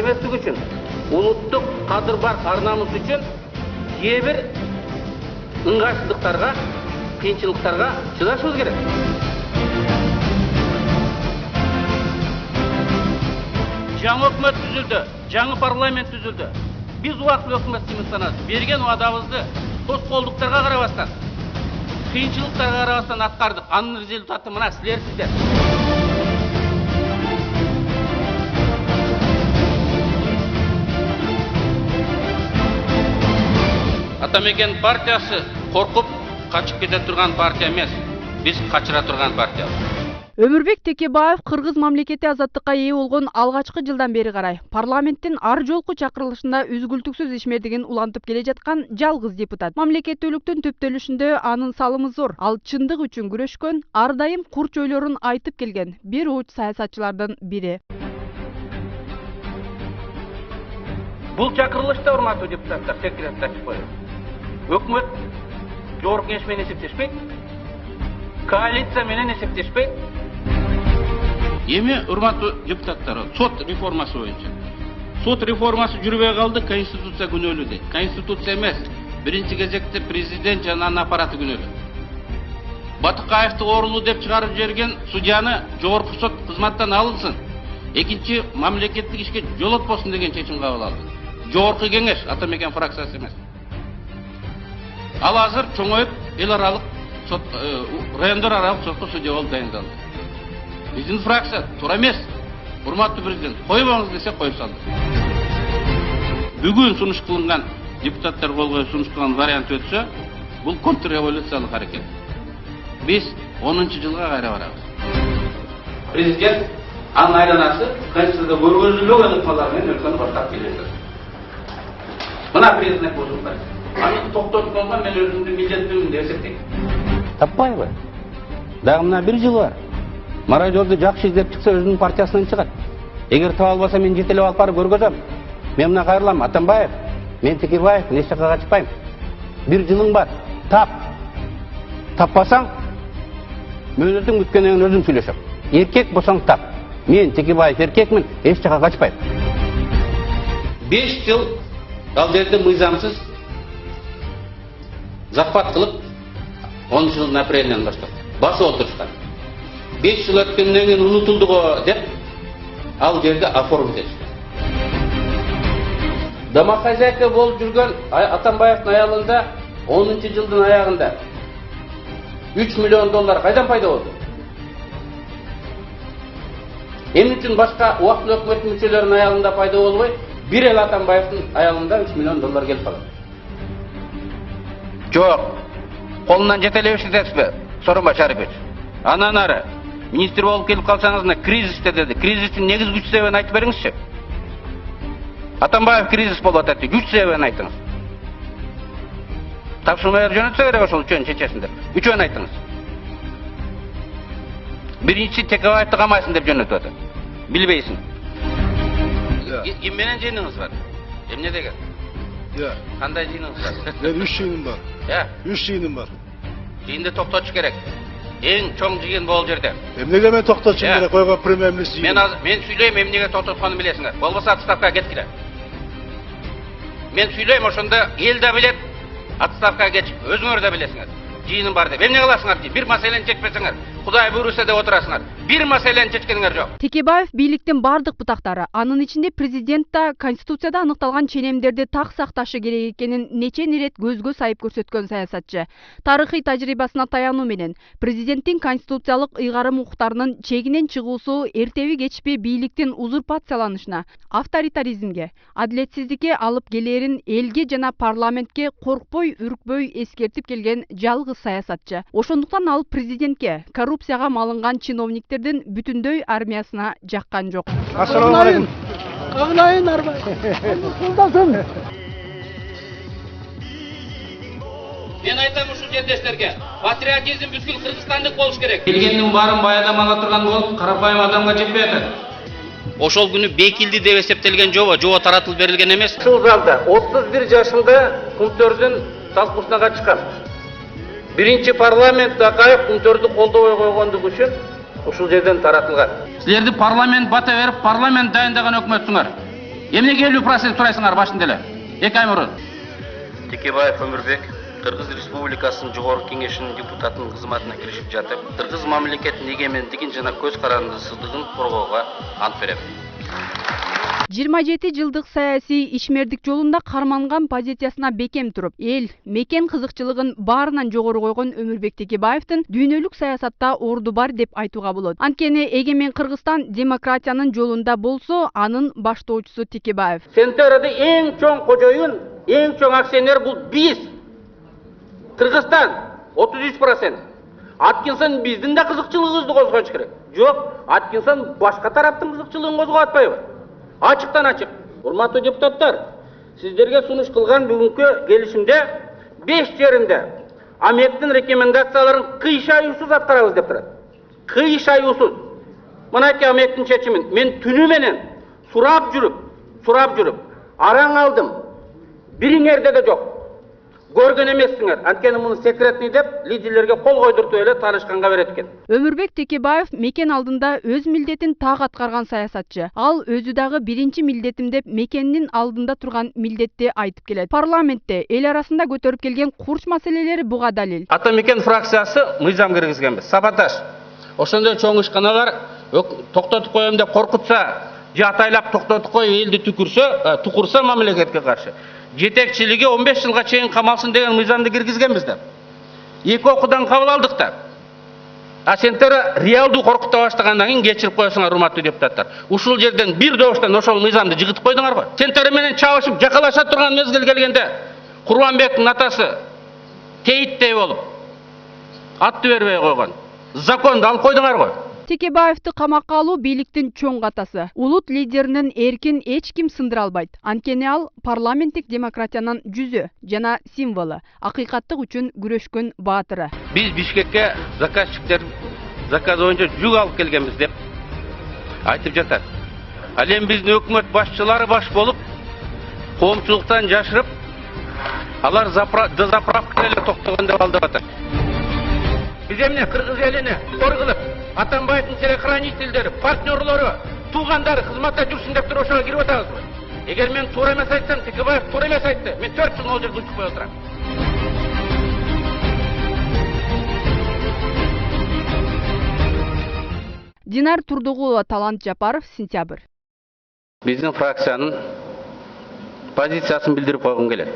эместик үчүн, улуттук кадыр бар ар-намыс үчүн кээ бир ыңгайсыздыктарга, кыйынчылыктарга чыдашыбыз керек. Жаңы өкмөт түзүлдү, жаңы парламент түзүлдү. Биз убактылуу өкмөт сыймыктанабыз. Берген убадабызды тоскоолдуктарга карабастан, кыйынчылыктарга карабастан аткардык. Анын результаты мына силерсиздер. Атамекен партиясы коркуп качып кете турган партия эмес. Биз качыра турган партия. Өмүрбек Текебаев кыргыз мамлекети азаттыкка ээ болгон алгачкы жылдан бери карай парламенттин ар жолку чакырылышында үзгүлтүксүз ишмердигин улантып келе жаткан жалгыз депутат. Мамлекеттүүлүктүн төптөлүшүндө анын салымы зор. Ал чындык үчүн күрөшкөн, ар дайым курч ойлорун айтып келген бир уч саясатчылардын бири. Бул чакырылышта урматтуу депутаттар, секретарь ачып коюп. Өкмөт жогорку кеңеш менен эсептешпейт. Коалиция менен эсептешпейт. Эми урматтуу депутаттар, сот реформасы боюнча. Сот реформасы жүрбөй калды, конституция күнөөлүү дейт. Конституция эмес, биринчи кезекте президент жана анын аппараты күнөөлүү. Батыкаевди оорулуу деп чыгарып жиберген судьяны жогорку сот кызматтан алынсын. Экинчи мамлекеттик ишке жолотпосун деген чечим кабыл алды. Жогорку кеңеш, Атамекен фракциясы эмес. Ал азыр чоңоюп эл аралык сот, райондор аралык сотко судья болуп дайындалды. Биздин фракция туура эмес. Урматтуу президент, койбоңуз десе коюп салды. Бүгүн сунуш кылынган депутаттар кол коюп сунуш кылган вариант өтсө, бул контрреволюциялык аракет. Биз 10-жылга кайра барабыз. Президент анын айланасы Конституцияда көргөзүлбөгөн ыкмалар менен өлкөнү баштап келет. Мына президент болуп бар. Аны токтотконго мен өзүмдүн милдетимдин деп эсептейм. Таппайбы? Дагы мына 1 жыл бар. Мародерди жакшы издеп чыкса өзүнүн партиясынан чыгат. Эгер таба албаса мен жетелеп алып барып көргөзөм. Мен мына кайрылам, Атамбаев, мен Текебаев, эч жакка качпайм. 1 жылың бар. Тап. Таппасаң, мөөнөтүң бүткөндөн кийин өзүм сүйлөшөм. Эркек болсоң тап. Мен Текебаев эркекмин, эч жакка качпайм. 5 жыл ал жерде мыйзамсыз захват кылып 10-жылдын апрелинен баштап басып отурушкан. 5 жыл өткөндөн кийин унутулду го деп ал жерде оформить этишти. Домохозяйка болуп жүргөн Атамбаевдин аялында 10-жылдын аягында $3 миллион кайдан пайда болду? Эмне үчүн башка убактылуу өкмөт мүчөлөрүнүн аялында пайда болбой, бир эл Атамбаевдин аялында $3 миллион келип калды? Жок. Колунан жетелеп иштетесизби, Сооронбай Шарипович? Анан ары министр болуп келип калсаңыз, кризисте деди. Кризистин негизги күч себебин айтып бериңизчи. Атамбаев кризис болуп атат, күч себебин айтыңыз. Тапшырмалар жөнөтсө керек ошол үчөөнү чечесиндер. Үчөөнү айтыңыз. Биринчи Текебаевди камайсың деп жөнөтүп атат. Билбейсиң. Ким менен жыйыныңыз бар? Эмне деген? Кандай жыйыныңыз бар? Мен 3 жыйыным бар. 3 жыйыным бар. Жыйынды токтотуш керек. Эң чоң жыйын бул жерде. Эмнеге мен токтотушум керек? Койгон премьер-министр. Мен сүйлөйм, эмнеге токтотконун билесиңер. Болбосо отставкага кеткиле. Мен сүйлөйм, ошондо эл да билет, отставкага кетип, өзүңөр да билесиңер. Жыйыным бар деп. Эмне кыласыңар ди? Бир маселени чечпесеңер, Кудай буйруса деп отурасыңар. Бир маселени чечкениңер жок. Текебаев бийликтин бардык бутактары, анын ичинде президент да Конституцияда аныкталган ченемдерди так сакташы керек экенин нече ирет көзгө сайып көрсөткөн саясатчы. Тарыхый тажрыйбасына таянуу менен президенттин конституциялык ыйгарым укуктарынын чегинен чыгуусу эртеби кечпи бийликтин узурпацияланышына, авторитаризмге, адилетсиздикке алып келерин элге жана парламентке коркпой, үркпөй эскертип келген жалгыз саясатчы. Ошондуктан ал президентке коррупцияга малынган чиновниктердин бүтүндөй армиясына жаккан жок. Ассаламу алейкум. Агнайын арбай. Мен айтам ушул жердештерге, патриотизм бүткүл кыргызстандык болуш керек. Келгендин баарын баядам ала турган болуп, карапайым адамга жетпей атат. Ошол күнү бекилди деп эсептелген жобо таратылып берилген эмес. Ушул залда 31 жашында Кумтөрдүн талкуусуна катышкан. Биринчи парламент Акаев Кумтөрдү колдобой койгондугу үчүн ушул жерден таратылган. Силерди парламент бата берип, парламент дайындаган өкмөтсүңөр. Эмнеге 50% сурайсыңар башында эле? 2 ай мурун. Текебаев Өмүрбек Кыргыз Республикасынын Жогорку Кеңешинин депутатынын кызматына киришип жатып, Кыргыз мамлекетинин эгемендигин жана көз карандысыздыгын коргоого ант берем. 27 жылдык саясий ишмердик жолунда карманган позициясына бекем туруп, эл мекен кызыкчылыгын баарынан жогору койгон Өмүрбек Текебаевдин дүйнөлүк саясатта орду бар деп айтууга болот. Анткени эгемен Кыргызстан демократиянын жолунда болсо, анын баштоочусу Текебаев. Сентерде эң чоң кожоюн, эң чоң акционер бул биз. Кыргызстан 33%. Аткинсон биздин да кызыкчылыгыбызды козгош керек. Жок, Аткинсон башка тараптын кызыкчылыгын козгоп атпайбы? Ачыктан ачык. Урматтуу депутаттар, сиздерге сунуш кылган бүгүнкү келишимде 5 жеринде АМЕКтин рекомендацияларын кыйшаюусуз аткарабыз деп турат. Кыйшаюусуз. Мынакей АМЕКтин чечимин мен түнү менен сурап жүрүп, араң алдым. Бириңерде де жок. Көргөн эмессиңер. Анткени муну секретный деп лидерлерге кол койдуртуп эле таанышканга берет экен. Өмүрбек Текебаев мекен алдында өз милдетин так аткарган саясатчы. Ал өзү дагы биринчи милдетим деп мекенинин алдында турган милдетти айтып келет. Парламентте эл арасында көтөрүп келген курч маселелери буга далил. Ата мекен фракциясы мыйзам киргизгенбиз. Сапаташ. Ошондой чоң ишканалар токтотуп коем деп коркутса, же атайлап токтотуп коюп элди тукурса мамлекетке каршы. Жетекчилиги 15 жылга чейин камалсын деген мыйзамды киргизгенбиз да. 2 окуудан кабыл алдык да. А сендер реалдуу коркута баштагандан кийин кечирип коесуңар, урматтуу депутаттар. Ушул жерден бир добуштан ошол мыйзамды жыгытып койдуңар го. Сендер менен чабышып жакалаша турган мезгил келгенде Курманбектин атасы тейиттей болуп атты бербей койгон. Законду алып койдуңар го. Текебаевди камакка алуу бийликтин чоң катасы. Улут лидеринин эркин эч ким сындыра албайт. Анткени ал парламенттик демократиянын жүзү жана символу, акыйкаттык үчүн күрөшкөн баатыры. Биз Бишкекке заказчиктер заказ боюнча жүк алып келгенбиз деп айтып жатат. Ал эми биздин өкмөт башчылары баш болуп, коомчулуктан жашырып, алар дозаправка эле токтогон деп алдап атат. Биз эмне кыргыз элине тор кылып, Атамбаевдин телохранительдери, партнерлору, туугандары кызматта жүрсүн деп туруп ошого кирип атабызбы? Эгер мен туура эмес айтсам, Текебаев туура эмес айтты. Мен 4 жыл ал жерде учпай отурам. Динар Турдугулова, Талант Жапаров, Сентябрь. Биздин фракциянын позициясын билдирип койгум келет.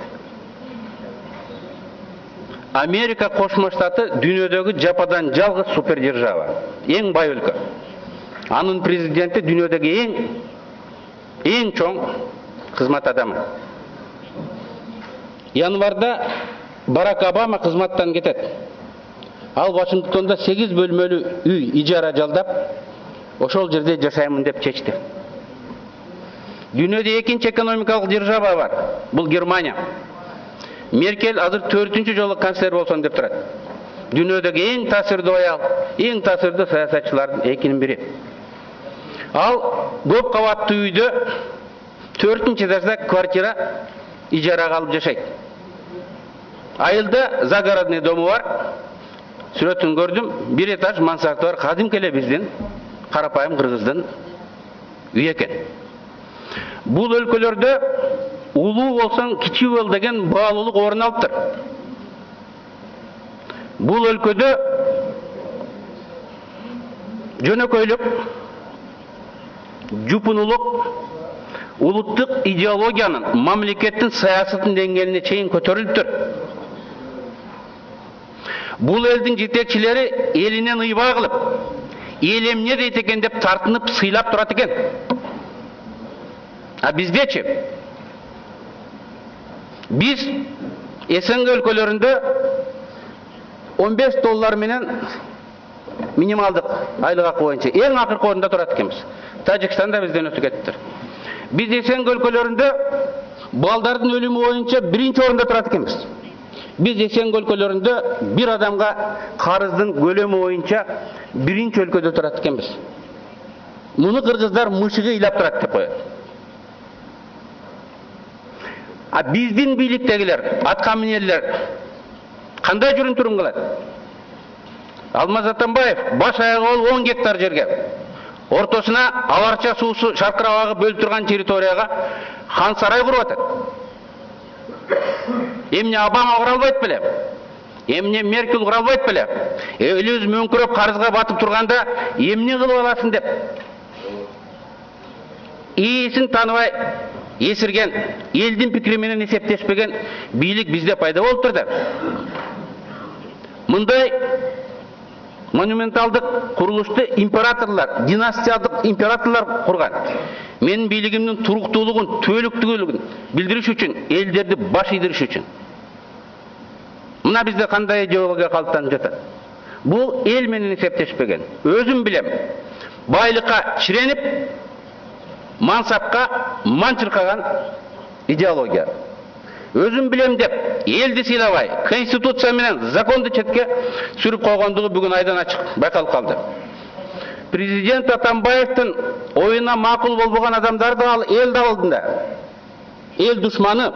Америка Кошмо Штаты дүйнөдөгү жападан жалгыз супердержава, эң бай өлкө. Анын президенти дүйнөдөгү эң чоң кызмат адамы. Январда Барак Обама кызматтан кетет. Ал Вашингтонда 8 бөлмөлүү үй ижара жалдап, ошол жерде жашаймын деп чечти. Дүйнөдө экинчи экономикалык держава бар. Бул Германия. Меркель азыр 4-чү жолу канцлер болсун деп турат. Дүйнөдөгү эң таасирдүү аял, эң таасирдүү саясатчылардын экинин бири. Ал көп кабаттуу үйдө 4-чү этажда квартира ижарага алып жашайт. Айылда загородный дому бар. Сүрөтүн көрдүм, 1 этаж мансарды бар, кадимки эле биздин карапайым кыргыздын үй экен. Бул өлкөлөрдө улуу болсоң кичүү бол деген баалуулук орун алыптыр. Бул өлкөдө жөнөкөйлүк, жупунулук, улуттук идеологиянын, мамлекеттин саясатын деңгээлине чейин көтөрүлүптүр. Бул элдин жетекчилери элинен ыйбаа кылып, эл эмне дейт экен деп тартынып, сыйлап турат экен. А биздечи? Биз СНГ өлкөлөрүндө $15 менен минималдык айлык акы боюнча эң акыркы орунда турат экенбиз. Тажикстанда бизден өтүп кетиптир. Биз СНГ өлкөлөрүндө балдардын өлүмү боюнча 1-чи орунда турат экенбиз. Биз СНГ өлкөлөрүндө бир адамга карыздын көлөмү боюнча 1-чи өлкөдө турат экенбиз. Муну кыргыздар мышыгы ыйлап турат деп коет. А биздин бийликтегилер, аткаминерлер кандай жүрүн турун кылат? Алмаз Атамбаев баш аягы 10 гектар жерге ортосына аларча суусу шаркырап агып бөлүп турган территорияга хан сарай куруп атат. Эмне Обама кура албайт беле? Эмне Меркель кура албайт беле? Элибиз мөңкүрөп карызга батып турганда эмне кылып аласың деп. Ээсин таныбай эсирген, элдин пикири менен эсептешпеген бийлик бизде пайда болуп турду. Мындай монументалдык курулушту императорлор, династиялык императорлор курган. Менин бийлигимдин туруктуулугун, түбөлүктүүлүгүн билдириш үчүн, элдерди баш ийдириш үчүн. Мына бизде кандай идеология калыптанып жатат? Бул эл менен эсептешпеген. Өзүм билем. Байлыкка ширенип, мансапка манчыркаган идеология. Өзүм билем деп, элди сыйлабай, конституция менен законду четке сүрүп койгондугу бүгүн айдан ачык байкалып калды. Президент Атамбаевдин оюна макул болбогон адамдарды ал эл алдында эл душманы,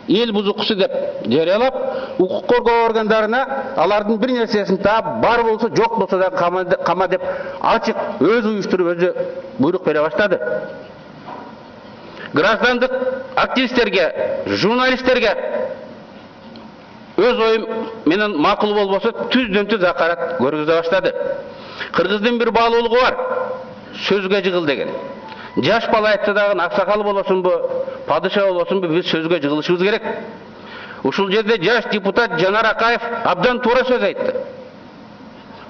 эл бузукчусу деп жарыялап, укук коргоо органдарына алардын бир нерсесин таап, бар болсо жок болсо да кама деп ачык өзү уюштуруп өзү буйрук бере баштады. Граждандык активисттерге, журналисттерге өз оюм менен макул болбосо түздөн-түз акарат көргөзө баштады. Кыргыздын бир баалуулугу бар. Сөзгө жыгыл деген. Жаш бала айтса дагы аксакал болосунбу, падыша болосунбу, биз сөзгө жыгылышыбыз керек. Ушул жерде жаш депутат Жанар Акаев абдан туура сөз айтты.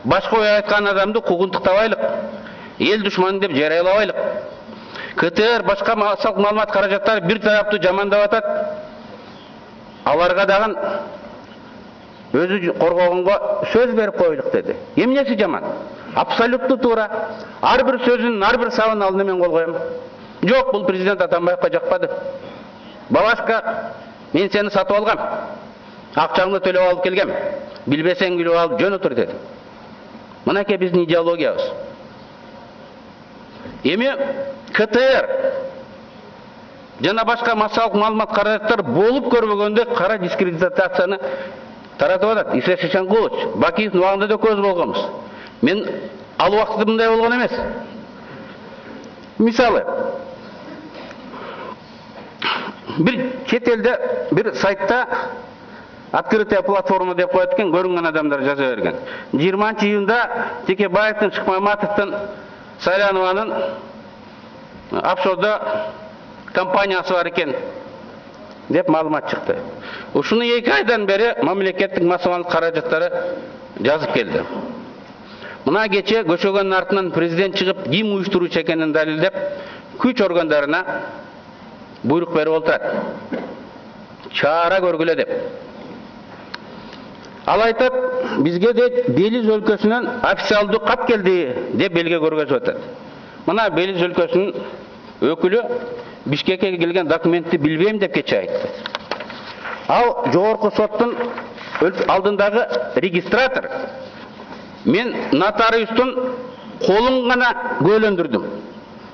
Башка ой айткан адамды куугунтуктабайлык, эл душманы деп жарыялабайлык. КТР башка маалымат каражаттары бир тараптуу жамандап атат. Аларга дагы өзү коргогонго сөз берип койлук деди. Эмнеси жаман? Абсолюттуу туура. Ар бир сөзүнүн, ар бир сабын алдына мен кол коем. Жок, бул президент Атамбаевка жакпады. Бабашка, мен сени сатып алгам. Акчаңды төлөп алып келгем. Билбесең билип алып жөн отур деди. Мынакей биздин идеологиябыз. Эми КТР жана башка массалык маалымат каражаттар болуп көрбөгөндө кара дискредитацияны таратып атат. Иса Шешенкулович, Бакиевдин убагында да көз болгонбуз. Мен ал убакытта мындай болгон эмес. Мисалы, бир чет элде бир сайтта открытая платформа деп коет экен, көрүнгөн адамдар жаза берген. 20-июнда Текебаевдин, Шыкмаматовдун, Сайланованын офшордо компаниясы бар экен деп маалымат чыкты. Ушуну 2 айдан бери мамлекеттик массалык каражаттары жазып келди. Мына кече көчөгөнүн артынан президент чыгып, ким уюштуруучу экенин далилдеп, күч органдарына буйрук берип отурат. Чара көргүлө деп. Ал айтат, бизге де Белиз өлкөсүнөн официалдуу кат келди деп белге көргөзүп атат. Мына Белиз өлкөсүнүн өкүлү Бишкекке келген документти билбейм деп кече айтты. Ал жогорку соттун алдындагы регистратор. Мен нотариустун колун гана көөлөндүрдүм.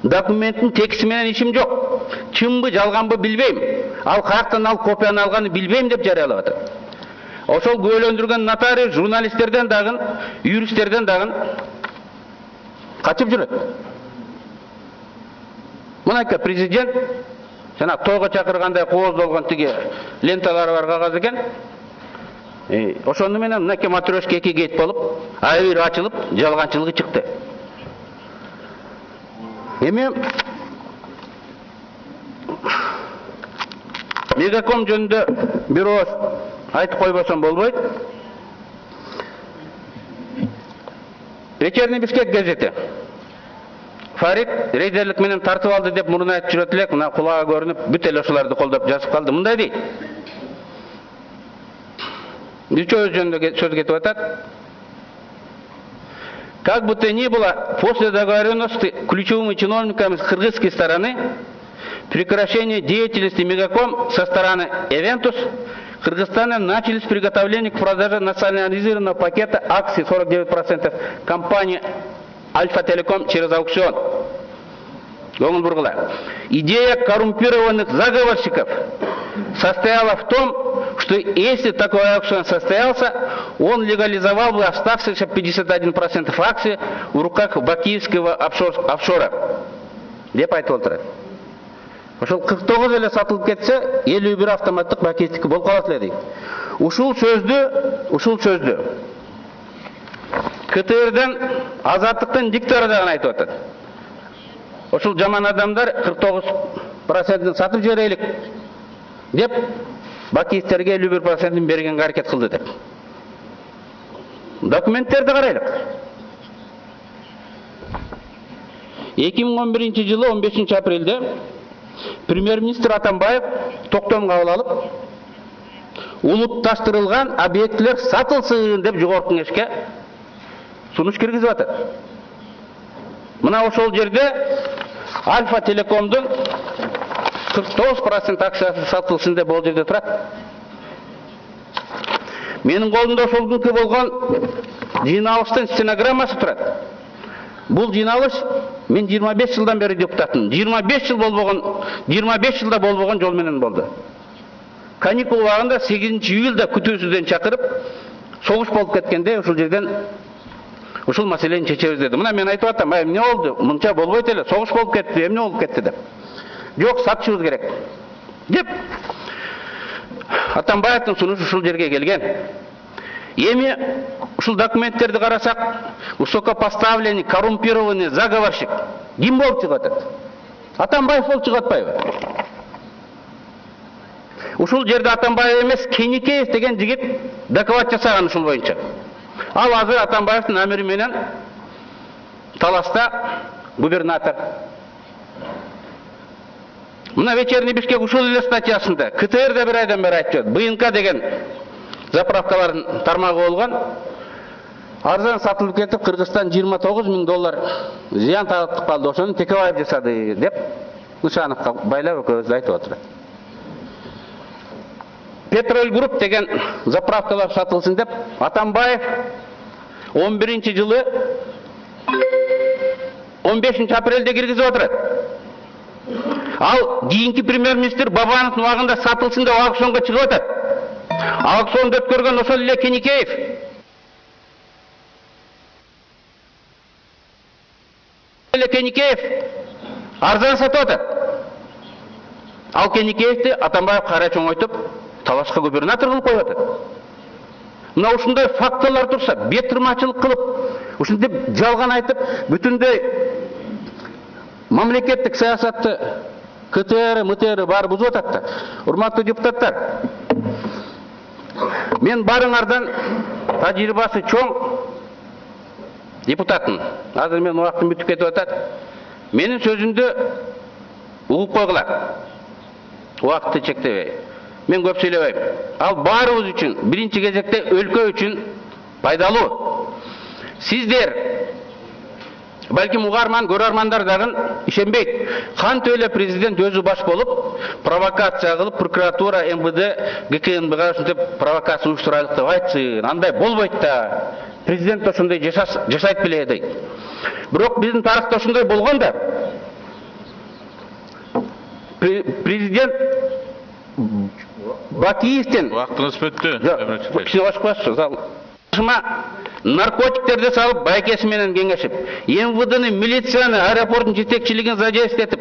Документтин текsti менен ишим жок. Чынбы, жалганбы билбейм. Ал каяктан ал копияны алганын билбейм деп жарыялап атат. Ошол көөлөндүргөн нотариус журналисттерден дагы, юристтерден дагы качып жүрөт. Мынакей президент жана тойго чакыргандай кооздолгон тиги ленталары бар кагаз экен. Ошону менен мынакей матрешка 2 гейт болуп, айыр ачылып, жалганчылыгы чыкты. Эми Мегаком жөнүндө бир ооз айтып койбосом болбойт. Вечерний Бишкек газети. Фарид рейдерлик менен тартып алды деп мурун айтып жүрөт элек, мына кулага көрүнүп, бүт эле ошолорду колдоп жазып калды. Мындай дейт. Ничего жөнүндө сөз кетип атат. Как бы то ни было, после договоренности ключевыми чиновниками с кыргызской стороны прекращение деятельности Мегаком со стороны Эвентус, в Кыргызстане начались приготовления к продаже национализированного пакета акций 49% компании Альфа-Телеком через аукцион. Идея коррумпированных заговорщиков состояла в том, что если такой аукцион состоялся, он легализовал бы оставшиеся 51% акций в руках бакиевского офшора. Деп айтып отыр. Ошол 49 эле сатылып кетсе, 51 автоматтык бакиевтики болуп калат эле дейт. Ушул сөздү КТРден Азаттыктын диктори дагы айтып атат. Ошол жаман адамдар 49%-ын сатып жиберелик деп бакиевтерге 51%-ын бергенге аракет кылды деп. Документтерди карайлык. 2011 жылы 15 апрелде премьер-министр Атамбаев токтом кабыл алып, улутташтырылган объектилер сатылсын деп жогорку кеңешке сунуш киргизип атат. Мына ошол жерде Альфа Телекомдун 49% акциясы сатылсын деп ол жерде турат. Менин колумда ошол күнкү болгон жыйналыштын стенограммасы турат. Бул жыйналыш мен 25 жылдан бери депутатмын. 25 жылда болбогон жол менен болду. Каникул убагында 8 июлда күтүүсүздөн чакырып, согуш болуп кеткенде ушул жерден ушул маселени чечебиз деди. Мына мен айтып атам, эмне болду? Мынча болбойт эле, согуш болуп кетти, эмне болуп кетти деп. Жок, сатышыбыз керек деп Атамбаевдин сунушу ушул жерге келген. Эми ушул документтерди карасак, высокопоставленный, коррумпированный заговорщик ким болуп чыгып атат? Атамбаев болуп чыгып атпайбы? Ушул жерде Атамбаев эмес, Кеникеев деген жигит доклад жасаган ушул боюнча. Ал азыр Атамбаевдин амири менен таласта губернатор. Мына вечерний Бишкек ушул эле статьясында КТР да бир айдан бери айтып, БНК деген заправкалардын тармагы болгон, арзан сатылып кетип, Кыргызстан $29 000 зыян тартып калды, ошону Текебаев жасады деп Нышановго байлап экөөбүз айтып отурат. Петроль Групп деген заправкалар сатылсын деп Атамбаев 11 жылы 15 апрелде киргизип отурат. Ал кийинки премьер-министр Бабановдун убагында сатылсын деп аукционго чыгып атат. Аукционду өткөргөн ошол эле Кеникеев. Кеникеев арзан сатып атат. Ал Кеникеевди Атамбаев кайра чоңойтуп, талашка губернатор кылып коюп атат. Мына ушундай фактылар турса, бетырмачылык кылып, ушинтип жалган айтып, бүтүндөй мамлекеттик саясатты КТР, МТР баары бузуп атат да. Урматтуу депутаттар, мен барыңардан тажрыйбасы чоң депутатмын. Азыр мен убактым бүтүп кетип атат. Менин сөзүмдү угуп койгула. Убакытты чектебей. Мен көп сүйлөбөйм. Ал баарыбыз үчүн, биринчи кезекте өлкө үчүн пайдалуу. Сиздер, балким угарман, көрөрмандар дагы ишенбейт. Кантип эле президент өзү баш болуп, провокация кылып, прокуратура, МВД, ГКНБга ушинтип провокация уюштурайлык деп айтсын. Андай болбойт да. Президент ошондой жашайт беле дейт. Бирок биздин тарыхта ошондой болгон да. Президент Бакиевдин Вактыңыз бүттү. Киши башкасы зал. Наркотиктерди салып, байкеси менен кеңешип, МВДны, милицияны, аэропорттун жетекчилигин задействовать,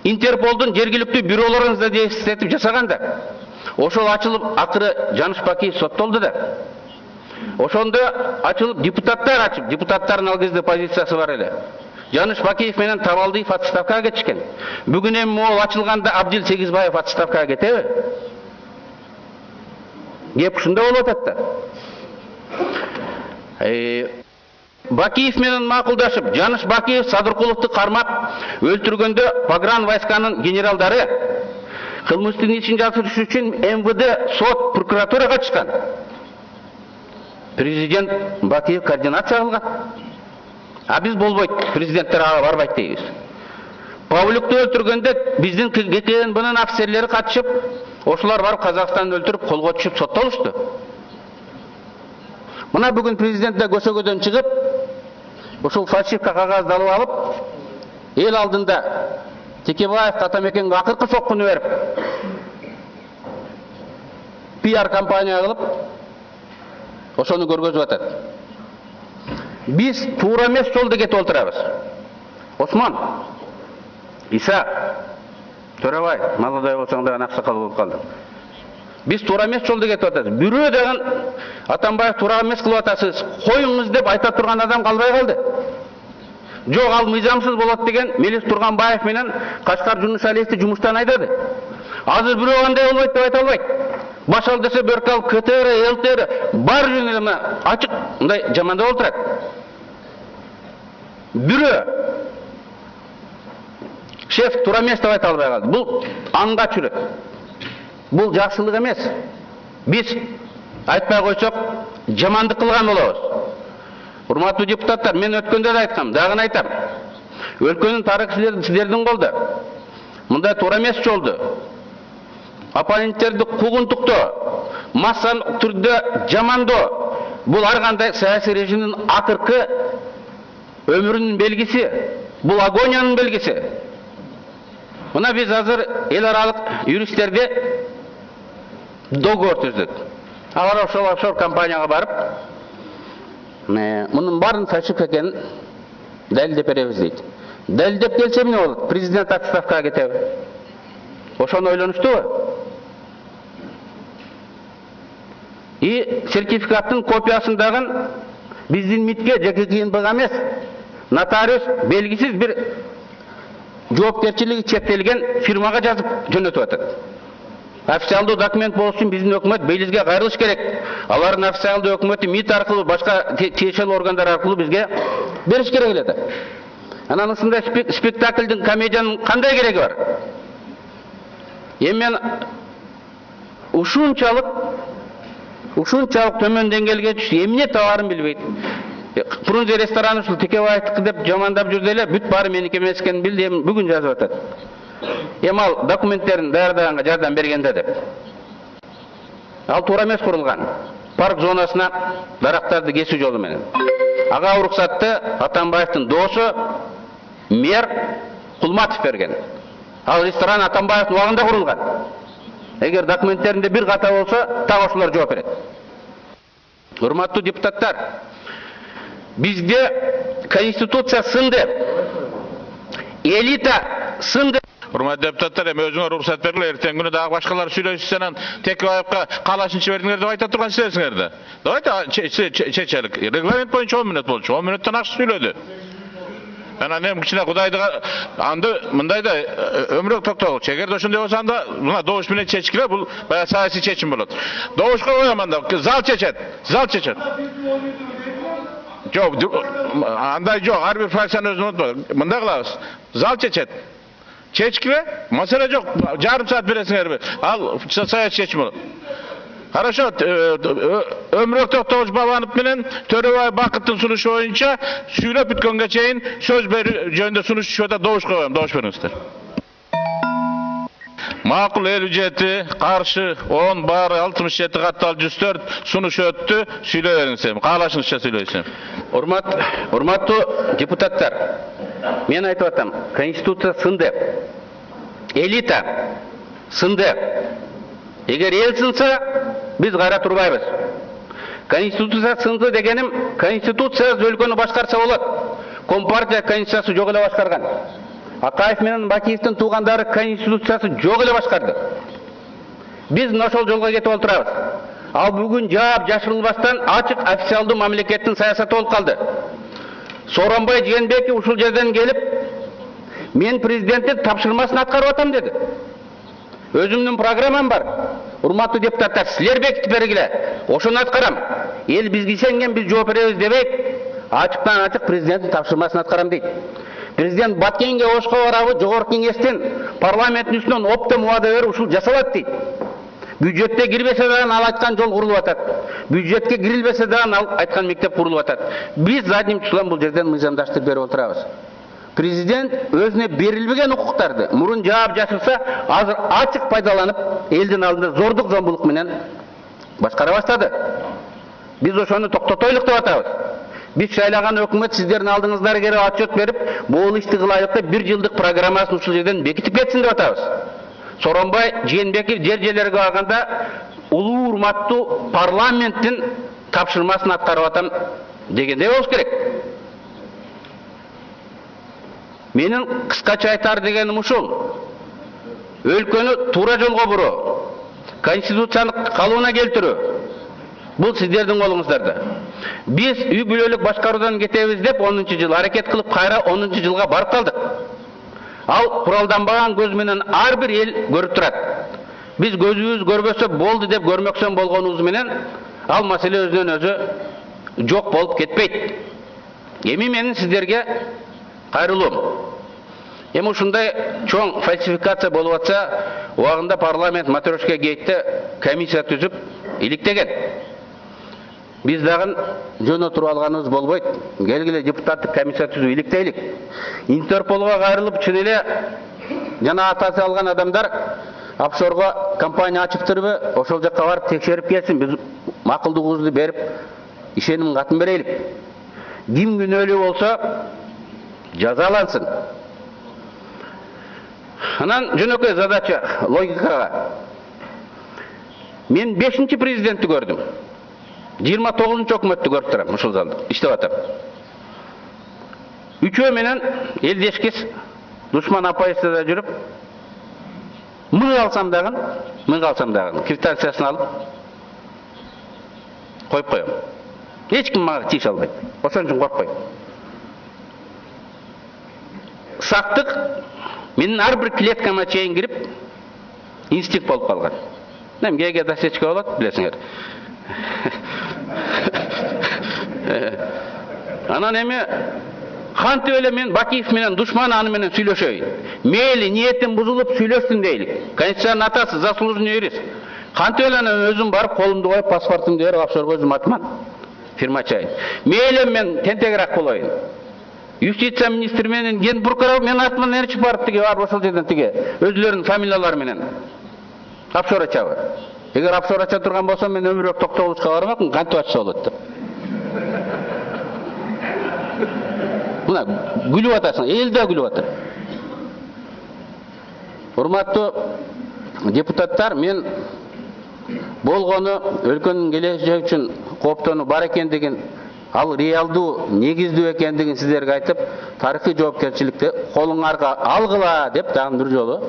Интерполдун жергиликтүү бюролорун задействовать жасаганда, ошол ачылып, акыры Жаныш Бакиев соттолду да. Ошондо ачылып, депутаттардын ал кезде позициясы бар эле. Жаныш Бакиев менен Табалдиев отставкага кетишкен. Бүгүн эми могул ачылганда Абдил Сегизбаев отставкага кетеби? Кеп ушундай болуп атат да. Бакиев менен макулдашып, Жаныш Бакиев Садыркуловду кармап өлтүргөндө погран войсканын генералдары кылмыштын ишин жасырыш үчүн МВД, сот, прокуратура катышкан. Президент Бакиев координация кылган. А биз болбойт, президенттер ага барбайт дейбиз. Павлюкту өлтүргөндө биздин ГКНБнын офицерлери катышып, ошолар барып Казакстанды өлтүрүп, колго түшүп соттолушту. Мына бүгүн президент да көчөгөдөн чыгып, ошол фальшивка кагазды алып алып, эл алдында Текебаев Атамекенге акыркы соккуну берип, пиар компания кылып ошону көргөзүп атат. Биз туура эмес жолдо кетип отурабыз. Осмон, Иса, Төрөбай, молодой болсоң дагы аксакал болуп калдың. Биз туура эмес жолдо кетип атабыз. Бирөө дагы Атамбаев туура эмес кылып атасыз, коюңуз деп айта турган адам калбай калды. Жок, ал мыйзамсыз болот деген Мелис Турганбаев менен Кашкар Жунусалиевди жумуштан айдады. Азыр бирөө андай болбойт деп айта албайт. Башал десе Бөркал, КТР, ЛТР бар жөнүнө ачык мындай жамандап отурат. Бирөө шеф туура эмес деп айта албай калды. Бул аңга чүрөт. Бул жакшылык эмес. Биз айтпай койсок жамандык кылган болобуз. Урматтуу депутаттар, мен өткөндө да айткам, дагы айтам. Өлкөнүн тарыхы силердин колдо. Мындай туура эмес жолду оппоненттерди куугунтуктоо, массалык түрдө жамандоо, бул ар кандай саясий режимдин акыркы өмүрүнүн белгиси, бул агониянын белгиси. Мына биз азыр эл аралык юристтерди договор түздүк. Алар ошол компанияга барып, мунун баарын фальшивка экенин далилдеп беребиз дейт. Далилдеп келсе эмне болот? Президент отставкага кетеби? Ошону ойлонуштубу? И сертификаттын копиясындагы биздин МИДке жеке КНБга эмес, нотариус белгисиз бир жоопкерчилиги чектелген фирмага жазып жөнөтүп атат. Официалдуу документ болуш үчүн биздин өкмөт бийлизге кайрылыш керек. Алардын официалдуу өкмөтү МИД аркылуу, башка тиешелүү органдар аркылуу бизге бериш керек эле. Анан ушундай спектаклдин, комедиянын кандай кереги бар? Эми мен ушунчалык төмөн деңгээлге түшүп, эмне табарын билбейт. Фрунзе рестораны ушул Текебаевдики деп жамандап жүрдү эле, бүт баары меники эмес экенин билди, эми бүгүн жазып атат. Эми ал документтерин даярдаганга жардам бергенде деп. Ал туура эмес курулган. Парк зонасына дарактарды кесүү жолу менен. Ага уруксатты Атамбаевдин доосу мэр Кулматов берген. Ал ресторан Атамбаевдин убагында курулган. Эгер документтеринде бир ката болсо, так ошолор жооп берет. Урматтуу депутаттар, бизде конституция сынды, элита сынды. Урматтуу депутаттар, эми өзүңөр уруксат бергиле, эртең күнү дагы башкалар сүйлөшсөнөн Текебаевка калашынчы бердиңер деп айта турган силерсиңер да. Давайте чечелик. Регламент боюнча 10 мүнөт болчу. 10 мүнөттөн акча сүйлөдү. Анан эми кичине Кудайды анды мындай да өмүрөк токтогучу. Эгерде ошондой болсо анда мына добуш менен чечкиле, бул баягы саясий чечим болот. Добушка коем анда, зал чечет. Жок, андай жок, ар бир фракциянын өзүнүн бар. Мындай кылабыз. Зал чечет. Чечкиле, маселе жок. Жарым саат бересиңерби? Ал саясий чечим болот. Хорошо, Өмүрөк Токтогуч Бабанов менен Төрөбай Бакыттын сунушу боюнча сүйлөп бүткөнгө чейин сөз берүү жөнүндө сунуш түшүп атат. Добуш коем, добуш бериңиздер. Макул 57, каршы 10, баары 67 каттал 104 сунуш өттү. Сүйлөй бериңиз. Каалашыңызча сүйлөйсүң. Урматтуу депутаттар, мен айтып атам, конституция сынды, элита сынды. Эгер эл сынса, биз кайра турбайбыз. Конституция сынды дегеним, конституция өлкөнү башкарса болот. Компартия конституциясы жок эле башкарган. Акаев менен Бакиевдин туугандары конституциясы жок эле башкарды. Биз ошол жолго кетип отурабыз. Ал бүгүн жаап жашырылбастан ачык официалдуу мамлекеттин саясаты болуп калды. Сооронбай Жээнбеков ушул жерден келип, мен президенттин тапшырмасын аткарып атам деди. Өзүмдүн программам бар. Урматтуу депутаттар, силер бекитип бергиле. Ошону аткарам. Эл бизге сенген, биз жооп беребиз дебейт. Ачыктан ачык президенттин тапшырмасын аткарам дейт. Президент Баткенге ошко барабы, жогорку кеңештин парламенттин үстүнөн оптом убада берип ушул жасалат дейт. Бюджетте кирбесе дагы ал айткан жол курулуп атат. Бюджетке кирилбесе дагы ал айткан мектеп курулуп атат. Биз задним числом бул жерден мыйзамдаштырып берип отурабыз. Президент өзүнө берилбеген укуктарды мурун жаап жашырса, азыр ачык пайдаланып, элдин алдында зордук зомбулук менен башкара баштады. Биз ошону токтотойлук деп атабыз. Биз шайлаган өкмөт сиздердин алдыңыздарга келип отчет берип, бул ишти кылайлык деп 1 жылдык программасын ушул жерден бекитип кетсин деп атабыз. Сооронбай Жээнбеков жер-жерлерге барганда улуу урматтуу парламенттин тапшырмасын аткарып атам дегенде болуш керек. Менин кыскача айтар дегеним ушул. Өлкөнү туура жолго буруу, конституцияны калыбына келтирүү. Бул сиздердин колуңуздарда. Биз үй бүлөлүк башкаруудан кетебиз деп 10-жыл аракет кылып, кайра 10-жылга барып калдык. Ал куралданбаган көз менен ар бир эл көрүп турат. Биз көзүбүз көрбөсө болду деп көрмөксөн болгонубуз менен ал маселе өзүнөн өзү жок болуп кетпейт. Эми менин сиздерге кайрылуум. Эми ушундай чоң фальсификация болуп атса, убагында парламент Матрешка гейтте комиссия түзүп иликтеген. Биз дагы жөн отуруп алганыбыз болбойт. Келгиле депутаттык комиссия түзүп иликтейлик. Интерполго кайрылып, чын эле жана атасы алган адамдар офшорго компания ачыптырбы, ошол жакка барып текшерип келсин. Биз макулдугубузду берип, ишеним катын берелик. Ким күнөөлүү болсо жазалансын. Анан жөнөкөй задача логикага. Мен 5-чи президентти көрдүм. 29-чу өкмөттү көрүп турам, ушул залда иштеп атам. Үчөө менен элдешкес душман оппозицияда жүрүп, мыг алсам дагы, квитанциясын алып коюп коем. Эч ким мага тийише албайт. Ошон үчүн коркпойм. Сактык менин ар бир клеткама чейин кирип, инстинкт болуп калган. Кээге досечка болот, билесиңер. Анан эми кантип эле мен Бакиев менен душман аны менен сүйлөшөйүн. Мейли ниетин бузулуп сүйлөштүн дейли. Конституциянын атасы заслуженный юрист. Кантип эле өзүм барып колумду коюп паспортумду берип офшорго өзүм атман фирма ачайын. Мейли мен тентегирээк болоюн. Юстиция министри менен ген прокурор мен артыман ээрчип барып тиге барып ошол жерден тиге өзүлөрүнүн фамилиялары менен офшор ачабы. Эгер офшор ача турган болсо мен өмүрбөк токтогулучка бармакмын, кантип ачса болот деп. Мына күлүп атасың, эл да күлүп атат. Урматтуу депутаттар, мен болгону өлкөнүн келечеги үчүн кооптонуу бар экендигин, ал реалдуу, негиздүү экендигин сиздерге айтып, тарыхый жоопкерчиликти колуңарга алгыла деп дагы бир жолу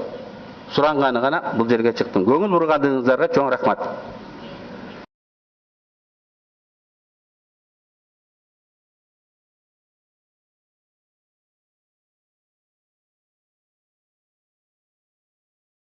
суранганы гана бул жерге чыктым. Көңүл бургандыгыңыздарга чоң рахмат.